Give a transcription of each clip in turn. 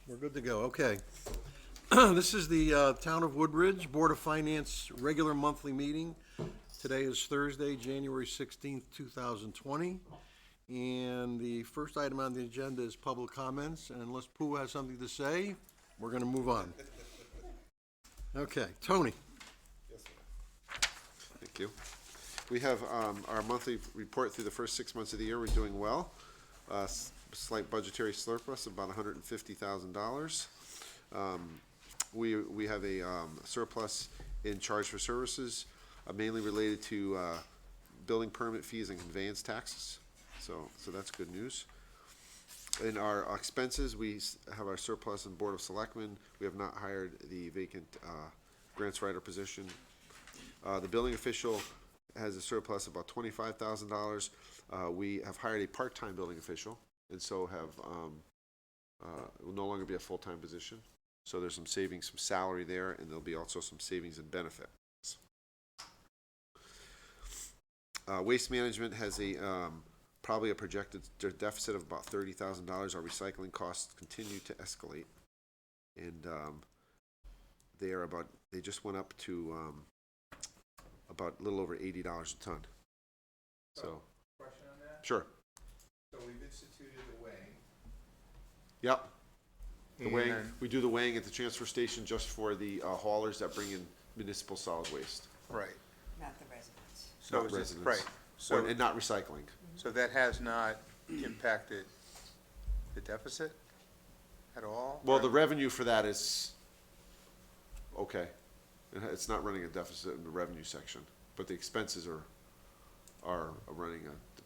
We're good to go, okay. This is the Town of Woodbridge Board of Finance regular monthly meeting. Today is Thursday, January 16th, 2020. And the first item on the agenda is public comments, and unless Pooh has something to say, we're gonna move on. Okay, Tony. Yes, sir. Thank you. We have our monthly report through the first 6 months of the year. We're doing well. Slight budgetary surplus of about $150,000. We have a surplus in charge for services, mainly related to building permit fees and conveyance taxes. So that's good news. In our expenses, we have our surplus in Board of Selectmen. We have not hired the vacant grants writer position. The building official has a surplus of about $25,000. We have hired a part-time building official, and so have it will no longer be a full-time position. So there's some savings, some salary there, and there'll be also some savings in benefits. Waste management has a probably a projected deficit of about $30,000. Our recycling costs continue to escalate, and they just went up to about a little over $80 a ton. So, question on that? sure. So we've instituted the weighing. Yep. The weighing, And- we do the weighing at the transfer station just for the haulers that bring in municipal solid waste. Right. Not the residents. So Not is it, residents. right, so, And not recycling. so that has not impacted the deficit at all? Well, Or- the revenue for that is okay. It's not running a deficit in the revenue section, but the expenses are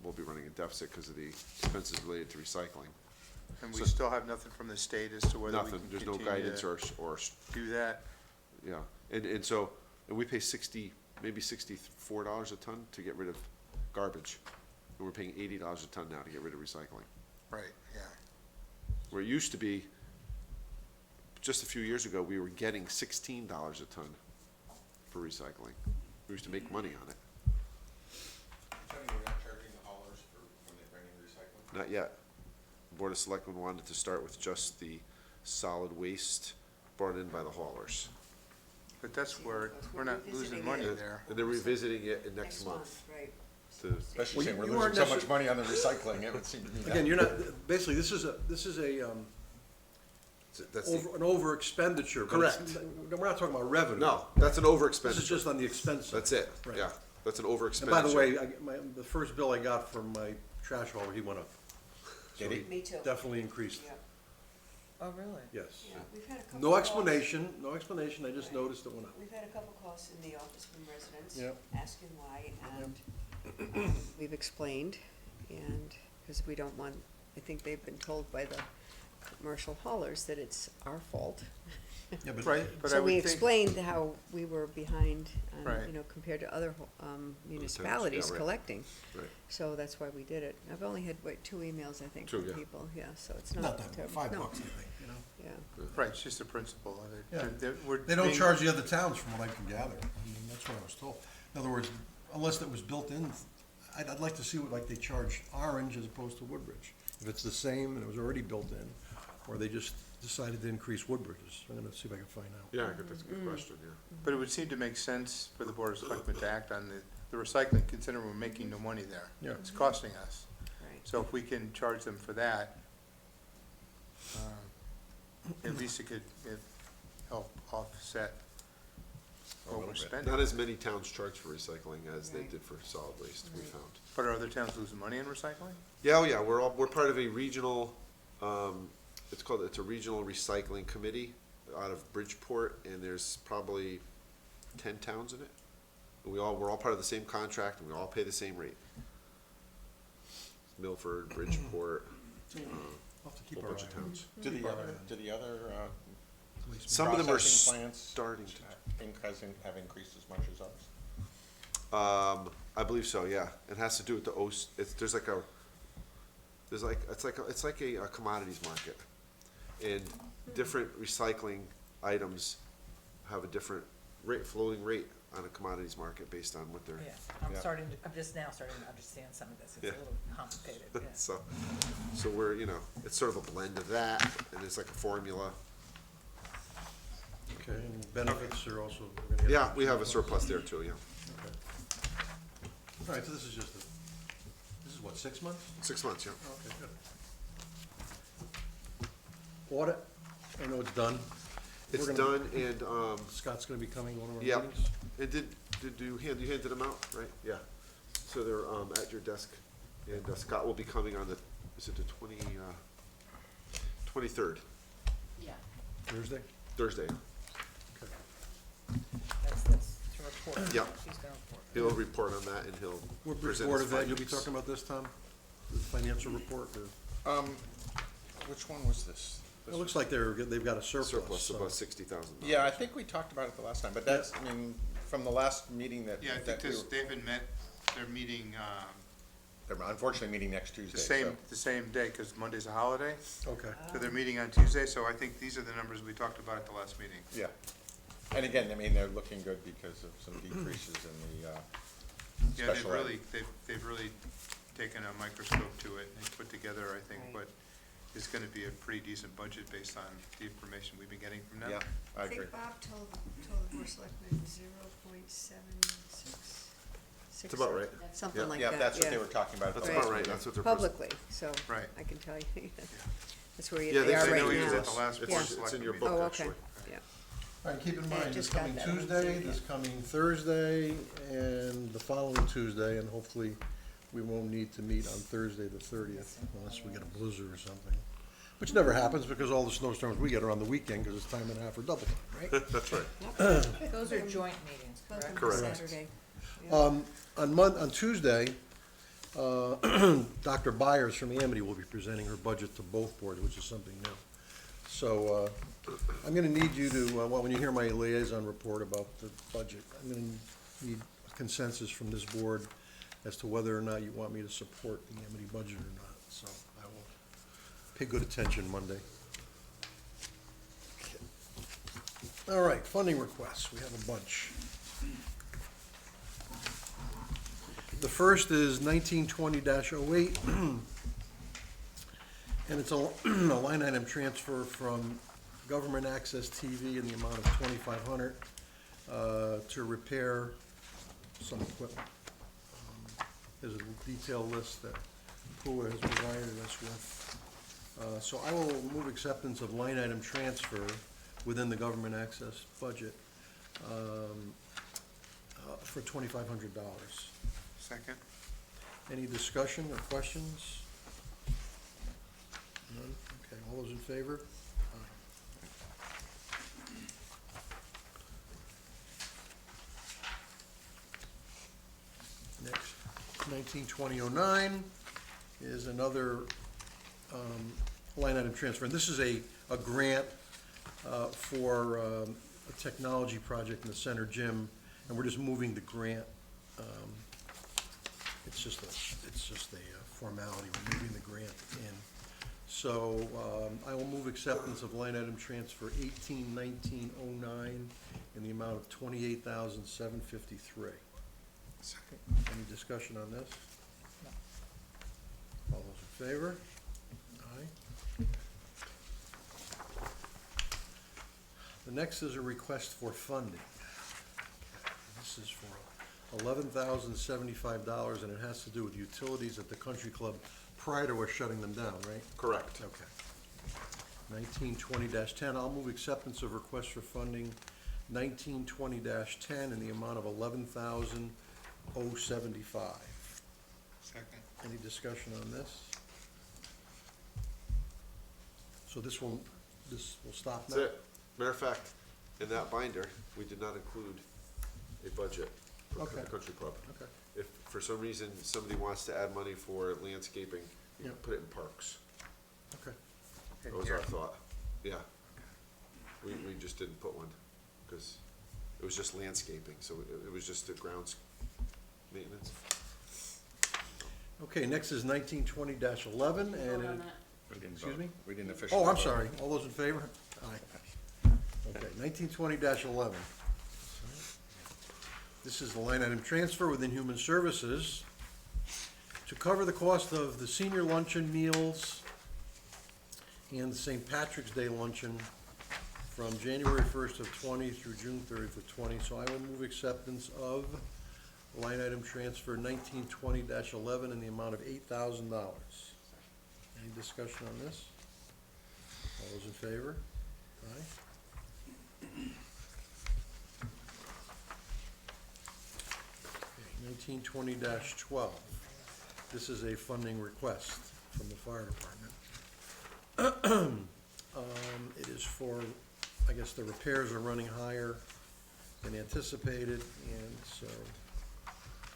will be running a deficit because of the expenses related to recycling. And we so- still have nothing from the state as to whether we Nothing, can there's no continue guidance to or, do that? yeah. And we pay maybe $64 a ton to get rid of garbage. And we're paying $80 a ton now to get rid of recycling. Right, yeah. Where it used to be, just a few years ago, we were getting $16 a ton for recycling. We used to make money on it. Tell me you're not charging the haulers for when they bring in recycling? Not yet. The Board of Selectmen wanted to start with just the solid waste brought in by the haulers. But that's where, That's we're what not we're losing visiting money it. there. And they're revisiting it in next month. Right. To, Well, Especially saying we're you aren't losing so much necessar- money on the recycling, it would seem to me. Again, you're not, basically, this is a that's the, an over expenditure. But it's- Correct. We're not talking about revenue. no, that's an over This expenditure. is just on the expense. That's it, Right. yeah. That's an over And expenditure. by the way, the first bill I got from my trash hauler, he went up. Did So he? Me too. Definitely increased, Yeah, Oh, really? yes. yeah, we've had a couple. No calls- explanation, I just Right. noticed it went up. We've had a couple calls in the office from residents. Yep. Asking why, and we've explained, and, because we don't want, I think they've been told by the commercial haulers that it's our fault. Yeah, but Right, but I So we would think, explained how we were behind, Right. compared to other municipalities right. collecting. Right. So that's why we did it. I've only had, 2 emails, I think, Two, from yeah. people, yeah, so it's not not that, terrible. $5, No, I think, you know? yeah. right, it's just the principle of it. Yeah. We're They don't being- charge the other towns from what I can gather. I mean, that's what I was told. In other words, unless it was built in, I'd like to see what, like, they charge Orange as opposed to Woodbridge. If it's the same and it was already built in, or they just decided to increase Woodbridge's. I'm gonna see if I can find out. Yeah, that's a good question, yeah. But it would seem to make sense for the Board of Selectmen to act on the recycling, considering we're making no money there. Yeah. It's costing us. Right. So if we can charge them for that, at least it could help offset what we're Not spending. as many towns charge for recycling as they Right. did for solid waste, we Right. found. But are other towns losing money in recycling? Yeah, oh yeah, we're part of a regional, it's a regional recycling committee out of Bridgeport, and there's probably 10 towns in it. And we're all part of the same contract, and we all pay the same rate. Milford, Bridgeport, We'll have to keep whole our bunch eye of on it. towns. Do the other Some of them are processing plants starting to. have increased as much as ours? I believe so, yeah. It has to do with the it's like a commodities market. And different recycling items have a different rate, floating rate on a commodities market based on what they're. Yeah, Yeah. I'm just now starting to understand some of this. It's Yeah. a little complicated, yeah. So we're, it's sort of a blend of that, and it's like a formula. Okay, and benefits are also. we're gonna get- Yeah, we have a surplus there too, yeah. Okay. All right, so this is just this is what, 6 months? 6 months, yeah. Okay, good. Audit, I know it's done. It's We're gonna- done, and, Scott's gonna be coming to one of our yeah, meetings. and you handed them out, right? Yeah. So they're, at your desk, and Scott will be coming on is it the 23rd, Thursday? Thursday. Okay. That's to report. Yeah. She's gonna report. He'll report on that, and he'll What present report his of that you'll be findings. talking about this, Tom? The financial report? Or- Which one was this? It looks like they've got a surplus. Surplus, so- about $60,000. Yeah, I think we talked about it the last time, but that's, I mean, from the last meeting that. Yeah, I think that we this, were- they've been they're meeting, They're unfortunately meeting next Tuesday. so- the same day, because Monday's a holiday, Okay. so they're meeting on Tuesday, so I think these are the numbers we talked about at the last meeting. Yeah. And again, I mean, they're looking good because of some decreases in the, Yeah, they've special ed. really, they've really taken a microscope to it and put together, I think, Right. what is gonna be a pretty decent budget based on the information we've been getting from them. Yeah, I I agree. think Bob told the board of selectmen 0.76. That's about right. Something like Yeah, that, that's what they were talking about. That's Right. about right, that's what they're. Publicly, so Right. I can tell you, that's where Yeah, they are I know right he was now. at the last It's- board it's in selectmen your meeting. book. Oh, okay, actually. yeah. All right, keep in I mind, this just got coming that on Tuesday, Thursday, this yeah. coming Thursday, and the following Tuesday, and hopefully we won't need to meet on Thursday the 30th, unless we get a blizzard or something. Which never happens, because all the snowstorms we get are on the weekend, because it's time and a half or double time, right? That's right. Those are joint meetings, Welcome correct? to Correct. Saturday. On Tuesday, Dr. Byers from Amity will be presenting her budget to both boards, which is something new. So, I'm gonna need you to, when you hear my liaison report about the budget, I'm gonna need consensus from this board as to whether or not you want me to support the Amity budget or not, so I will pay good attention Monday. All right, funding requests, we have a bunch. The first is 1920-08, and it's a line item transfer from Government Access TV in the amount of $2,500 to repair some equipment. There's a detailed list that PUA has provided us with. So I will move acceptance of line item transfer within the Government Access budget for $2,500. Second? Any discussion or questions? None? Okay, all those in favor? Next, 1920-09 is another line item transfer. And this is a grant for a technology project in the center gym, and we're just moving the grant. It's just a formality, we're moving the grant in. So, I will move acceptance of line item transfer 181909 in the amount of $28,753. Second. Any discussion on this? All those in favor? Aye. The next is a request for funding. This is for $11,075, and it has to do with utilities at the country club prior to us shutting them down, right? Correct. Okay. 1920-10, I'll move acceptance of request for funding 1920-10 in the amount of $11,075. Second. Any discussion on this? So this will stop now? That's it. Matter of fact, in that binder, we did not include a budget for Okay. the country club. Okay. If for some reason somebody wants to add money for landscaping, you Yeah. can put it in parks. Okay. That was our thought, yeah. We just didn't put one, because it was just landscaping, so it was just the grounds maintenance. Okay, next is 1920-11, and, We didn't Excuse vote. me? We didn't officially. oh, I'm vote. sorry, all those in favor? Aye. Okay, 1920-11. This is the line item transfer within Human Services to cover the cost of the senior luncheon meals and the St. Patrick's Day luncheon from January 1st of 20 through June 30th of 20. So I will move acceptance of line item transfer 1920-11 in the amount of $8,000. Any discussion on this? All those in favor? Aye. 1920-12. This is a funding request from the fire department. It is for, I guess the repairs are running higher than anticipated, and so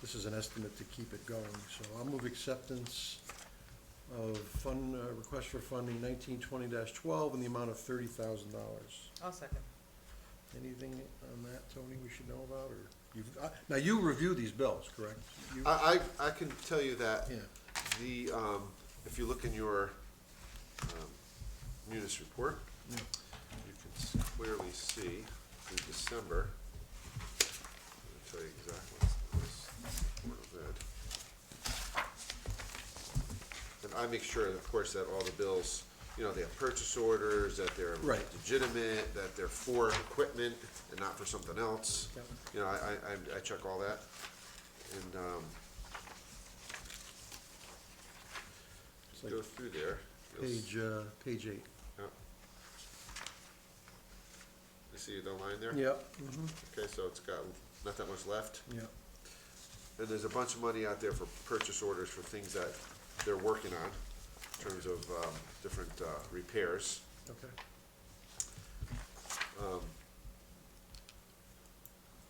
this is an estimate to keep it going. So I'll move acceptance of request for funding 1920-12 in the amount of $30,000. I'll second. Anything on that, Tony, we should know about, or you've, now you review these bills, correct? You- I can tell you that Yeah, the, if you look in your, munis report, Yeah. you can clearly see in December, I'll tell you exactly what this report did. And I make sure, of course, that all the bills, you know, they have purchase orders, that they're Right. legitimate, that they're for equipment and not for something else. Yep. You know, I check all that. And, It's just go like through there. you'll s- page 8. Yep. You see the line there? Yep. Mhm. Okay, so it's got not that much left. Yep. And there's a bunch of money out there for purchase orders for things that they're working on in terms of, different, repairs. Okay.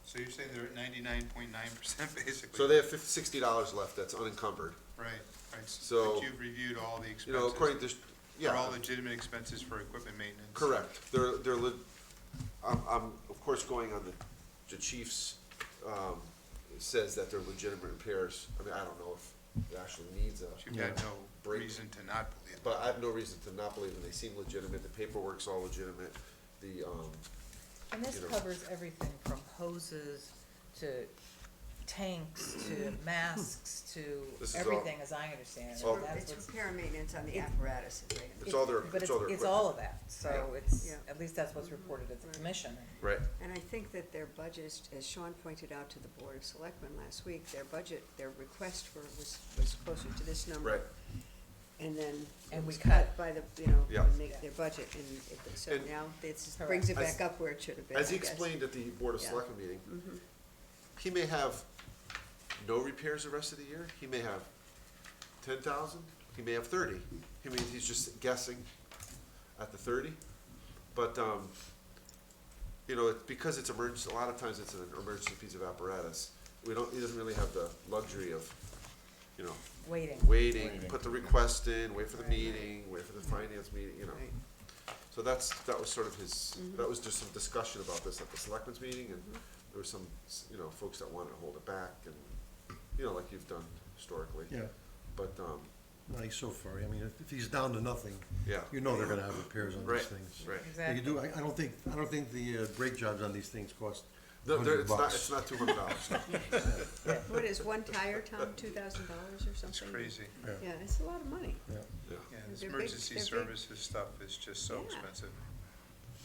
So you're saying they're at 99.9% basically? So they have $60 left that's unencumbered. Right, right. So- But you've reviewed all the expenses. You know, according to, They're all yeah, legitimate expenses for equipment maintenance. correct. I'm of course going on the chief's, says that they're legitimate repairs. I mean, I don't know if it actually needs a. You've had no break. reason to not believe But that. I have no reason to not believe them. They seem legitimate. The paperwork's all legitimate. The, And this you know. covers everything from hoses to tanks to masks This is to all- everything, as I understand it. all- And that's It's what's- repair and maintenance on the It- apparatus, right? It's all their, But it's all their it's equipment. all of that, so it's, Yeah. at least that's what's reported at the Right. commission. Right. And I think that their budget, as Sean pointed out to the Board of Selectmen last week, their budget, their request for was closer to this number. Right. And then it And we was cut. cut by the, you know, Yeah. when they, their budget, and so And- now this Correct. brings it As- back up where it should have been, As he I guess. explained at the Board of Yeah. Selectmen meeting, Mhm. he may have no repairs the rest of the year. He may have 10,000. He may have 30. He's just guessing at the 30. But, you know, because it's emergency, a lot of times it's an emergency piece of apparatus. He doesn't really have the luxury of, you know, Waiting. waiting, put the request in, wait for the meeting, wait for the finance meeting, you know. Right. So that was sort of his, that was just some discussion about this at the selectmen's meeting, and there were some, you know, folks that wanted to hold it back, and, you know, like you've done historically. Yeah, But, nice so far. I mean, if he's down to nothing, yeah. you know they're gonna have repairs on Right, these things. right. You Exactly. do, I don't think the brake jobs on these things cost No, $100. it's not $200. What is one tire, Tom, $2,000 or something? It's crazy. Yeah, it's a lot of money, Yeah. Yeah. Yeah, this They're big- emergency they're big. services stuff is just so Yeah. expensive.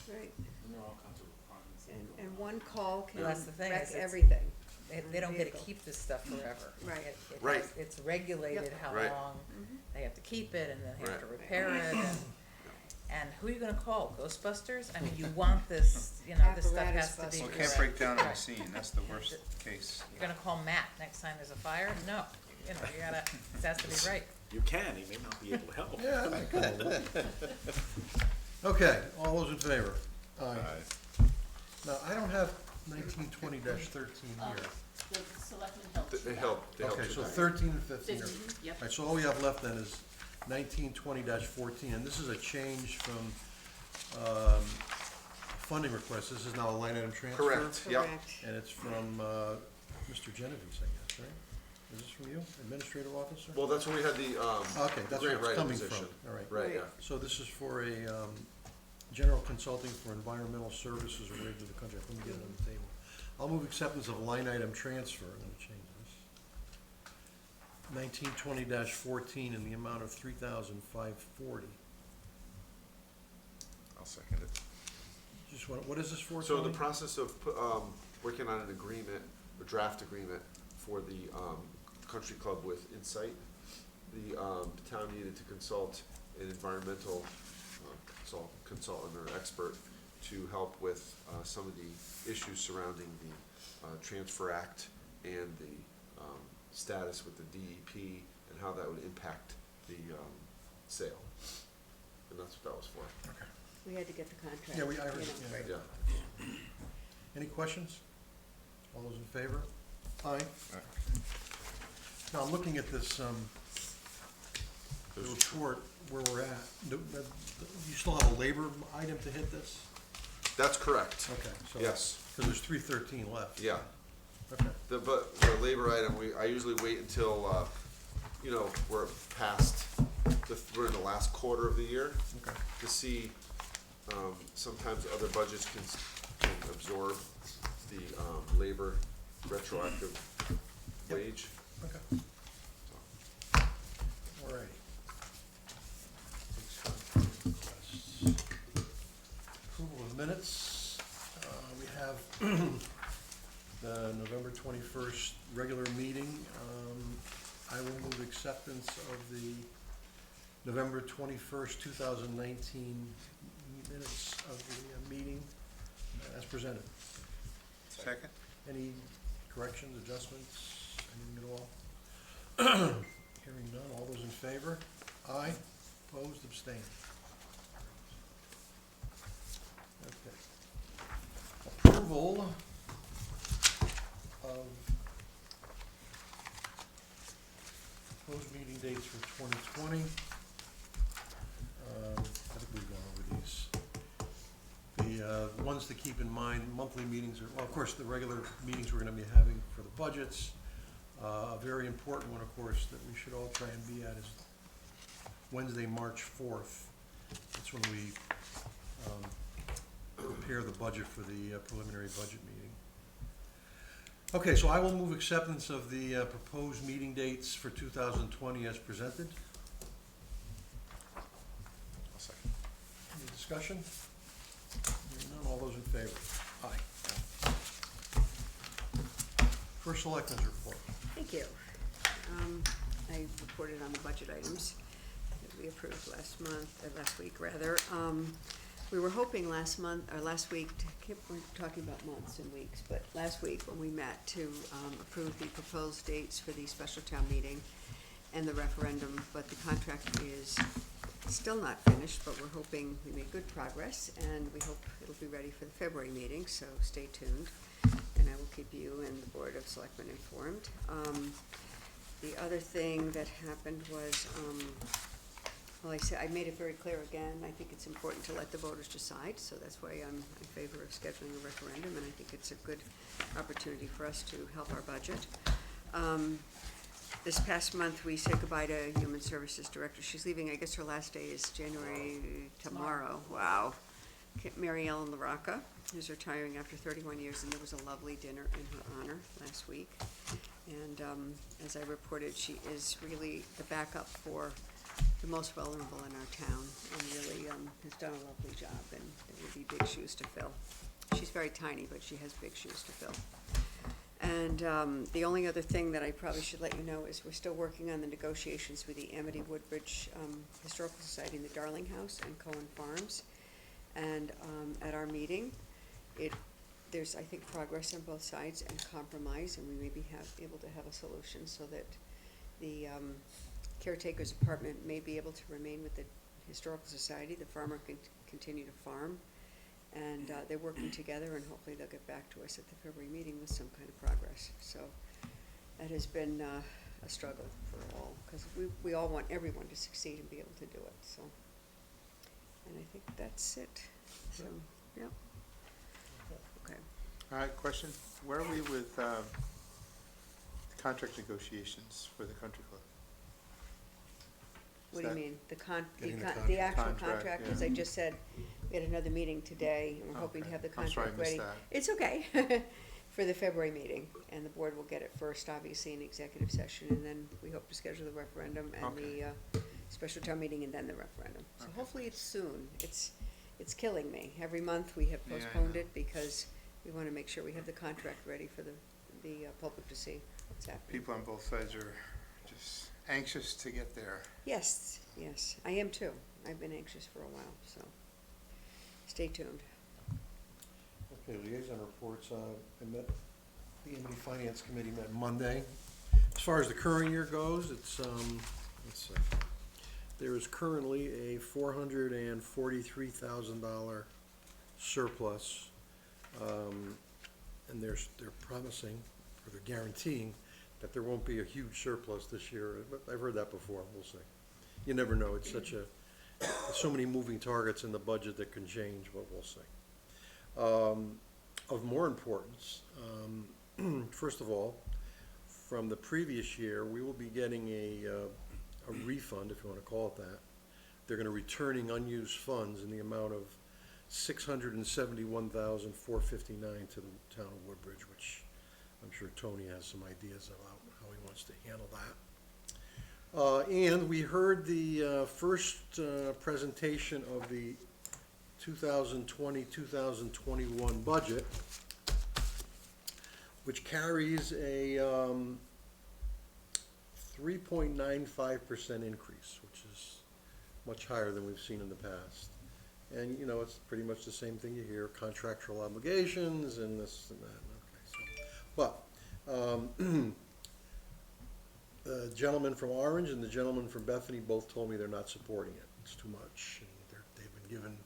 right? And there are all kinds of requirements. And one call can Well, that's the thing, wreck is it's- everything. They don't get to Vehicle. keep this stuff forever. Right. It Right. has- It's regulated Yep. how Right. long they have to keep it, and then they have to Right. repair it, and who are you gonna call? Ghostbusters? I mean, you want this, you know, this stuff Apparatus has to be. Well, busters. it can't break down on the scene, that's the worst case. You're gonna call Matt next time there's a fire? No, you know, you gotta, it has to be right. You can, he may not be able to help. Yeah, I call it. Okay, all those in favor? Aye. Now, I don't have 1920-13 here. The selectmen helped. They help Okay, so tonight. 13 and 15 are. 15, yep. All right, so all we have left then is 1920-14, and this is a change from, funding request. This is now a line item transfer. Correct, yep. Correct. And it's from, Mr. Genovese, I guess, right? Is this from you, Administrative Officer? Well, that's where we had the, Okay, that's where grant it's writing coming position. from, all right. Right, yeah. So this is for a, general consulting for environmental services related to the country. Let me get it on the table. I'll move acceptance of line item transfer, I'm gonna change this. 1920-14 in the amount of $3,540. I'll second it. Just what is this for, So the Tony? process of, working on an agreement, a draft agreement for the, country club with Insight, the, town needed to consult an environmental, consultant or expert to help with, some of the issues surrounding the, Transfer Act and the, status with the DEP and how that would impact the, sale. And that's what that was for. We had to get the contract. Yeah, I heard you it, know, yeah. right. Yeah. Any questions? All those in favor? Aye. Now, I'm looking at this, the report where we're at. You still have a labor item to hit this? That's correct. Okay, so. Yes. Because there's 313 left. Yeah. Okay. But the labor item, I usually wait until, we're past, we're in the last quarter of the year Okay. to see, sometimes other budgets can absorb the, labor retroactive Yep. wage. Okay. All righty. Approval of minutes. We have the November 21st regular meeting. I will move acceptance of the November 21st, 2019 minutes of the meeting as presented. Second? Any corrections, adjustments, anything at all? Hearing none, all those in favor? Aye, opposed, abstained. Okay. Approval of proposed meeting dates for 2020. I think we've gone over these. The ones to keep in mind, monthly meetings are, well, of course, the regular meetings we're gonna be having for the budgets. A very important one, of course, that we should all try and be at is Wednesday, March 4th. That's when we prepare the budget for the preliminary budget meeting. Okay, so I will move acceptance of the proposed meeting dates for 2020 as presented. I'll second. Any discussion? Hearing none, all those in favor? Aye. First Selectmen's report. Thank you. I reported on the budget items that we approved last week rather. We were hoping last week, we're talking about months and weeks, but last week when we met to approve the proposed dates for the special town meeting and the referendum, but the contract is still not finished, but we're hoping we made good progress, and we hope it'll be ready for the February meeting, so stay tuned, and I will keep you and the Board of Selectmen informed. The other thing that happened was, well, I made it very clear again, I think it's important to let the voters decide, so that's why I'm in favor of scheduling a referendum, and I think it's a good opportunity for us to help our budget. This past month, we said goodbye to Human Services Director. She's leaving, I guess her last day is tomorrow. Wow. Mary Ellen LaRocca, who's retiring after 31 years, and there was a lovely dinner in her honor last week. And as I reported, she is really the backup for the most vulnerable in our town, and really has done a lovely job, and there will be big shoes to fill. She's very tiny, but she has big shoes to fill. And the only other thing that I probably should let you know is we're still working on the negotiations with the Amity-Woodbridge Historical Society in the Darling House and Cohen Farms. And at our meeting, there's, I think, progress on both sides and compromise, and we may be able to have a solution so that the caretaker's apartment may be able to remain with the Historical Society. The farmer can continue to farm. And they're working together, and hopefully they'll get back to us at the February meeting with some kind of progress. So that has been a struggle for all, because we all want everyone to succeed and be able to do it, so. And I think that's it, so, yeah. Okay. All right, question. Where are we with contract negotiations for the country club? What do you mean? The Getting the actual contract, contract, yeah. as I just said, we had another meeting today, and we're hoping to Okay. have the I'm sorry I contract missed ready. that. It's okay. for the February meeting, and the board will get it first, obviously, in executive session, and then we hope to schedule the referendum and Okay. the special town meeting and then the referendum. So Okay. hopefully it's soon. It's killing me. Every month we have Yeah, I postponed know. it because we want to make sure we have the contract ready for the public to see what's happening. People on both sides are just anxious to get there. Yes, yes, I am too. I've been anxious for a while, so stay tuned. Okay, liaison reports, I met, the Amity Finance Committee met Monday. As far as the current year goes, it's, let's see, there is currently a $443,000 surplus. And they're promising, or they're guaranteeing, that there won't be a huge surplus this year. But I've heard that before, we'll see. You never know, it's such a, so many moving targets in the budget that can change, but we'll see. Of more importance, first of all, from the previous year, we will be getting a refund, if you want to call it that. They're going to returning unused funds in the amount of $671,459 to the town of Woodbridge, which I'm sure Tony has some ideas about how he wants to handle that. And we heard the first presentation of the 2020-2021 budget, which carries a 3.95% increase, which is much higher than we've seen in the past. And, you know, it's pretty much the same thing you hear, contractual obligations and this and that. Okay, so, but the gentleman from Orange and the gentleman from Bethany both told me they're not supporting it. It's too much. And they've been given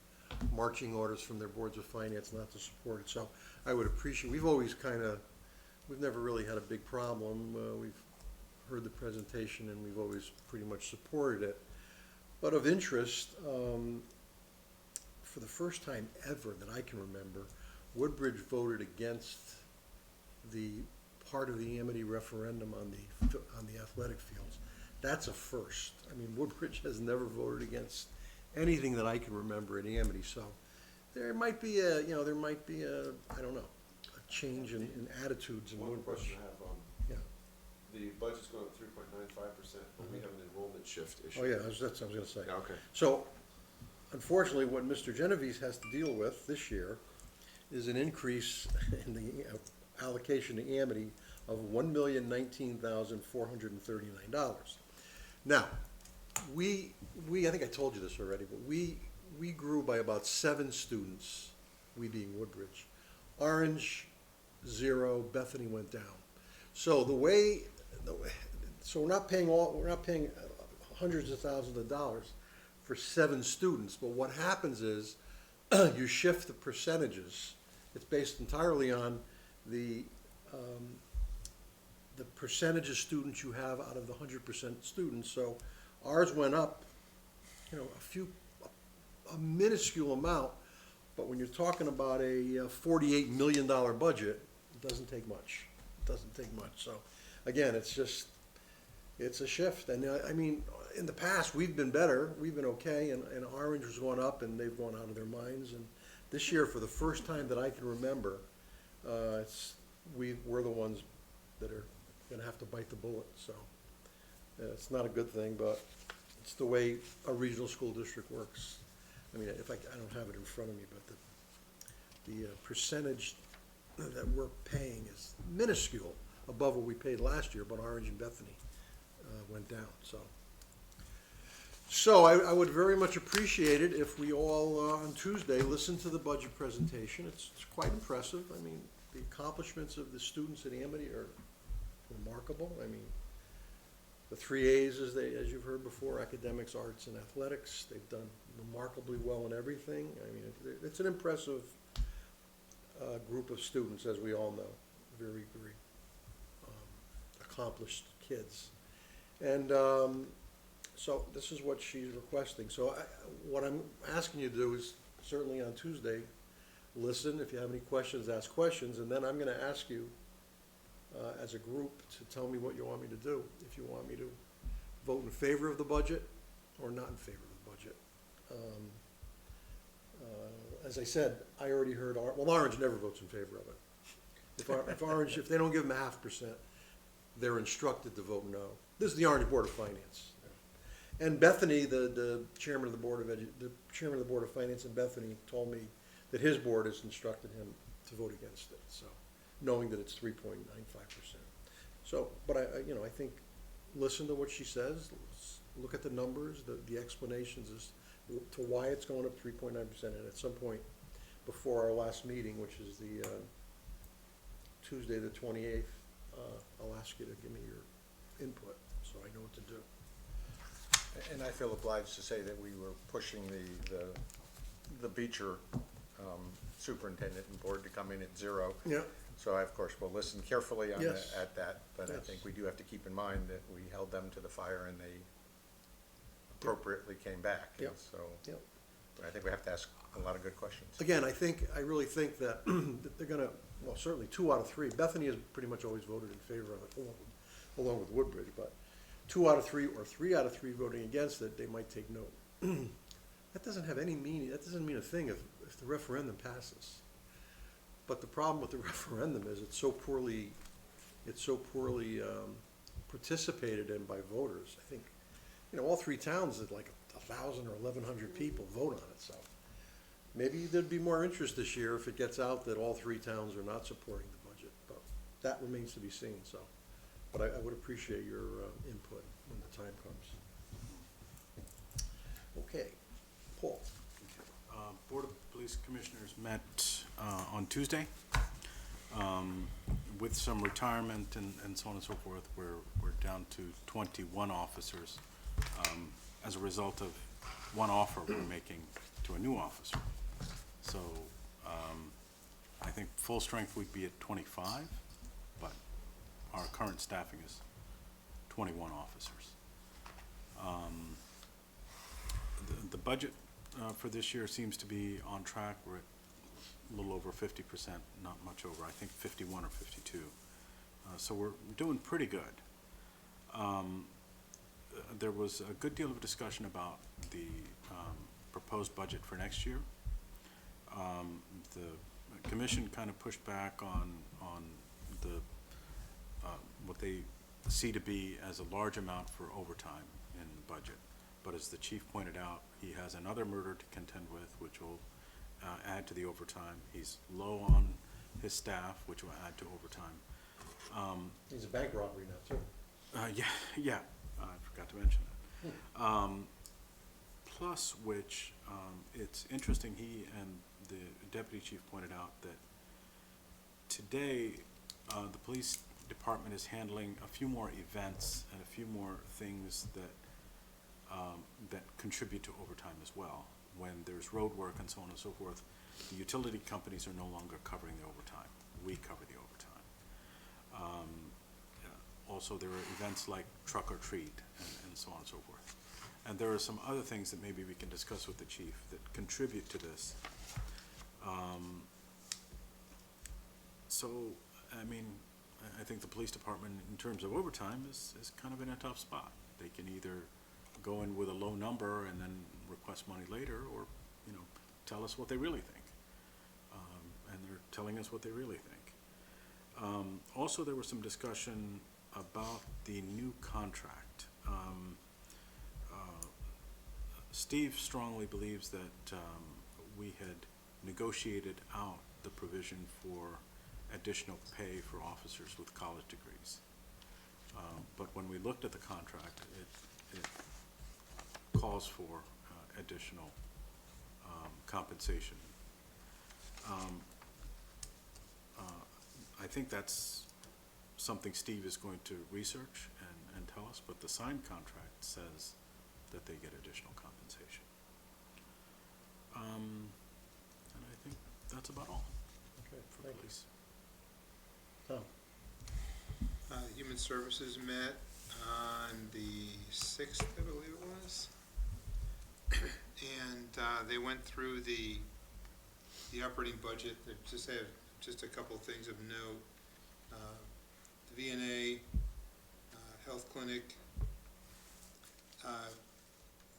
marching orders from their boards of finance not to support it. So I would appreciate, we've never really had a big problem. We've heard the presentation and we've always pretty much supported it. But of interest, for the first time ever that I can remember, Woodbridge voted against the part of the Amity referendum on the athletic fields. That's a first. I mean, Woodbridge has never voted against anything that I can remember in Amity, so there might be a, I don't know, a change in attitudes in One Woodbridge. question I have, Yeah. the budget's going up 3.95%, but we have an enrollment shift issue. Oh, yeah, that's what I was gonna say. Yeah, okay. So, unfortunately, what Mr. Genovese has to deal with this year is an increase in the allocation to Amity of $1,019,439. Now, I think I told you this already, but we grew by about 7 students, we being Woodbridge. Orange, 0, Bethany went down. So so we're not paying hundreds of thousands of dollars for 7 students, but what happens is you shift the percentages. It's based entirely on the percentage of students you have out of the 100% students. So ours went up, a minuscule amount, but when you're talking about a $48 million budget, it doesn't take much. It doesn't take much. So again, it's a shift. And I mean, in the past, we've been better. We've been okay, and Orange was going up, and they've gone out of their minds. And this year, for the first time that I can remember, we're the ones that are going to have to bite the bullet. So it's not a good thing, but it's the way a regional school district works. I mean, I don't have it in front of me, but the percentage that we're paying is minuscule above what we paid last year, but Orange and Bethany went down. So I would very much appreciate it if we all, on Tuesday, listen to the budget presentation. It's quite impressive. I mean, the accomplishments of the students at Amity are remarkable. I mean, the 3 A's, as you've heard before, academics, arts, and athletics, they've done remarkably well in everything. I mean, it's an impressive group of students, as we all know, very, very accomplished kids. And so this is what she's requesting. So what I'm asking you to do is, certainly on Tuesday, listen. If you have any questions, ask questions, and then I'm going to ask you as a group to tell me what you want me to do. If you want me to vote in favor of the budget or not in favor of the budget. As I said, I already heard, Orange never votes in favor of it. If Orange, if they don't give them 0.5%, they're instructed to vote no. This is the Orange Board of Finance. And Bethany, the chairman of the Board of the chairman of the Board of Finance in Bethany told me that his board has instructed him to vote against it, so, knowing that it's 3.95%. So, but I think, listen to what she says, look at the numbers, the explanations as to why it's going up 3.9%, and at some point before our last meeting, which is the Tuesday, the 28th, I'll ask you to give me your input, so I know what to do. And I feel obliged to say that we were pushing the Beecher superintendent and board to come in at 0. Yeah. So I, of course, will listen carefully on Yes. at that, but I Yes. think we do have to keep in mind that we held them to the fire and they appropriately came back. And Yep. So Yep. I think we have to ask a lot of good questions. Again, I really think that that they're gonna, well, certainly 2 out of 3. Bethany has pretty much always voted in favor of it, along with Woodbridge, but 2 out of 3 or 3 out of 3 voting against it, they might take note. That doesn't have any meaning, that doesn't mean a thing if the referendum passes. But the problem with the referendum is it's so poorly participated in by voters. I think, all 3 towns had like 1,000 or 1,100 people vote on it, so. Maybe there'd be more interest this year if it gets out that all 3 towns are not supporting the budget, but that remains to be seen, so. But I would appreciate your input when the time comes. Okay, Paul. Board of Police Commissioners met on Tuesday with some retirement and so on and so forth. We're down to 21 officers as a result of one offer we're making to a new officer. So I think full strength we'd be at 25, but our current staffing is 21 officers. The budget for this year seems to be on track. We're at a little over 50%, not much over, I think 51 or 52. So we're doing pretty good. There was a good deal of discussion about the proposed budget for next year. The commission kind of pushed back on the what they see to be as a large amount for overtime in the budget. But as the chief pointed out, he has another murder to contend with, which will add to the overtime. He's low on his staff, which will add to overtime. He's a bank robbery now, too. Yeah, I forgot to mention that. Plus which, it's interesting, he and the deputy chief pointed out that today, the police department is handling a few more events and a few more things that contribute to overtime as well. When there's road work and so on and so forth, the utility companies are no longer covering the overtime. We cover the overtime. Also, there are events like Truck or Treat and so on and so forth. And there are some other things that maybe we can discuss with the chief that contribute to this. So, I mean, I think the police department, in terms of overtime, is kind of in a tough spot. They can either go in with a low number and then request money later, or, tell us what they really think. And they're telling us what they really think. Also, there was some discussion about the new contract. Steve strongly believes that we had negotiated out the provision for additional pay for officers with college degrees. But when we looked at the contract, it calls for additional compensation. I think that's something Steve is going to research and tell us, but the signed contract says that they get additional compensation. And I think that's about all Okay, for thank you. police. Tom? Human Services met on the 6th, I believe it was. And they went through the operating budget. They just have just a couple of things of note. The VNA health clinic,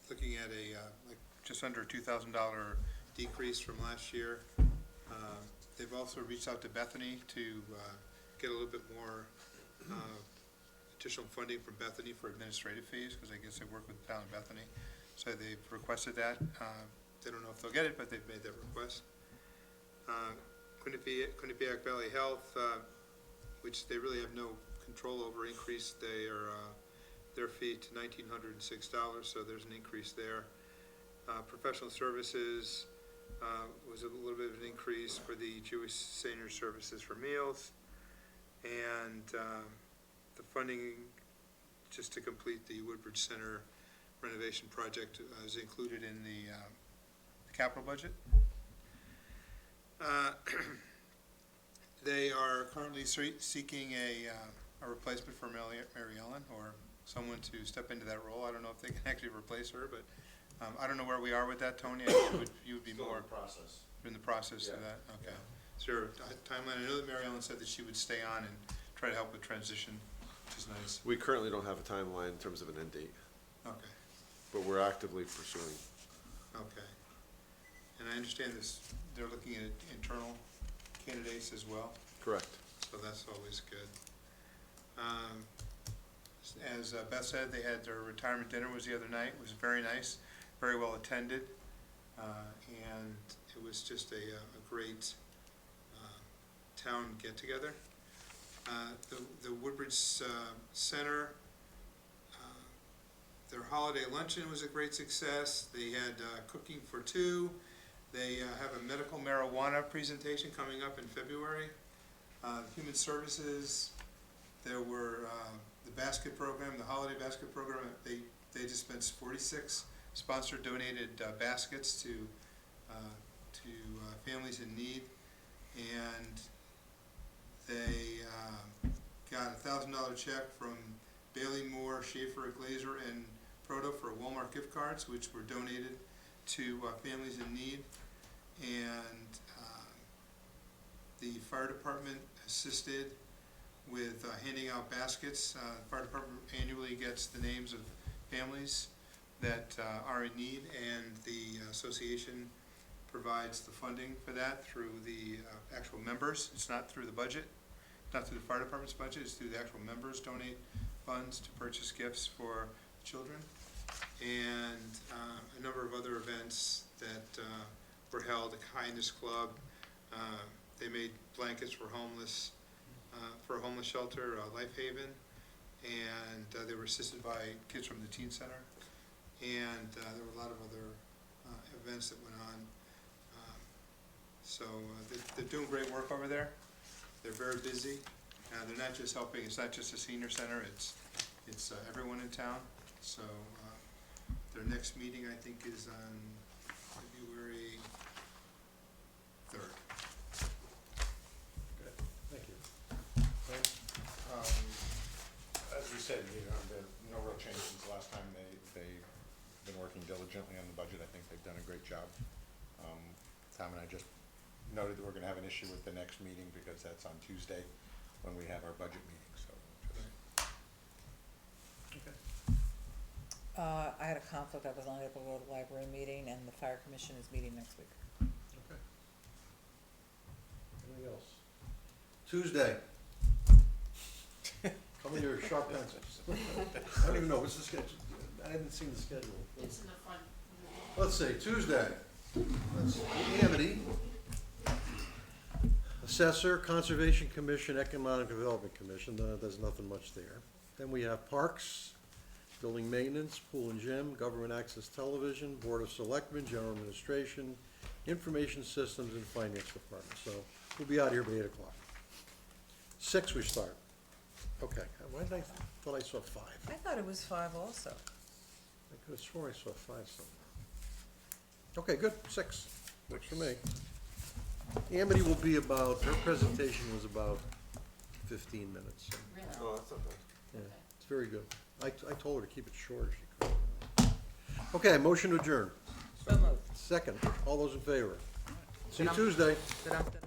looking at a like just under $2,000 decrease from last year. They've also reached out to Bethany to get a little bit more additional funding from Bethany for administrative fees, because I guess they work with the town of Bethany. So they've requested that. They don't know if they'll get it, but they've made that request. Quinnipiac Valley Health, which they really have no control over, increased their fee to $1,906, so there's an increase there. Professional services was a little bit of an increase for the Jewish Senior Services for Meals. And the funding, just to complete the Woodbridge Center renovation project, is included in the capital budget. They are currently seeking a replacement for Mary Ellen, or someone to step into that role. I don't know if they can actually replace her, but I don't know where we are with that, Tony. You would be more. process. In the process of that? Okay. Is there a timeline? I know that Mary Ellen said that she would stay on and try to help with transition, which is nice. We currently don't have a timeline in terms of an end date, Okay, but we're actively pursuing. okay. And I understand this, they're looking at internal candidates as well, Correct. so that's always good. As Beth said, they had their retirement dinner was the other night. It was very nice, very well attended, and it was just a great town get-together. The Woodbridge Center, their holiday luncheon was a great success. They had cooking for two. They have a medical marijuana presentation coming up in February. Human Services, there were the basket program, the holiday basket program. They dispensed 46 sponsored donated baskets to families in need, and they got a $1,000 check from Bailey Moore, Schaefer, Glazer, and Proto for Walmart gift cards, which were donated to families in need. And the fire department assisted with handing out baskets. The fire department annually gets the names of families that are in need, and the association provides the funding for that through the actual members. It's not through the budget, not through the fire department's budget, it's through the actual members donate funds to purchase gifts for children. And a number of other events that were held, the Kindness Club. They made blankets for homeless, for a homeless shelter, Life Haven, and they were assisted by kids from the Teen Center. And there were a lot of other events that went on. So they're doing great work over there. They're very busy. They're not just helping, it's not just a senior center, it's everyone in town. So their next meeting, I think, is on February 3rd. Good, thank you. As we said, there are no real change since the last time. They've been working diligently on the budget. I think they've done a great job. Tom and I just noted that we're gonna have an issue with the next meeting because that's on Tuesday when we have our budget meeting, so. Okay. I had a conflict, I was unable to go to the library meeting, and the fire commission is meeting next week. Okay. Anything else? Tuesday. Come with your sharp pencils. I don't even know, what's the schedule? I haven't seen the schedule. It's in the front. Let's see, Tuesday. Let's see, Amity. Assessor, Conservation Commission, Economic Development Commission, there's nothing much there. Then we have Parks, Building Maintenance, Pool and Gym, Government Access Television, Board of Selectmen, General Administration, Information Systems, and Finance Department. So we'll be out here by 8 o'clock. 6 we start. Okay, why did I, thought I saw 5. I thought it was 5 also. I could have sworn I saw 5 somewhere. Okay, good, 6, works for me. Amity will be about, her presentation was about 15 minutes. So, Really? Oh, that's not bad. yeah, it's very good. I told her to keep it short if she could. Okay, motion to adjourn. So moved. Second, all those in favor. See you Tuesday. Dun-dun-dun.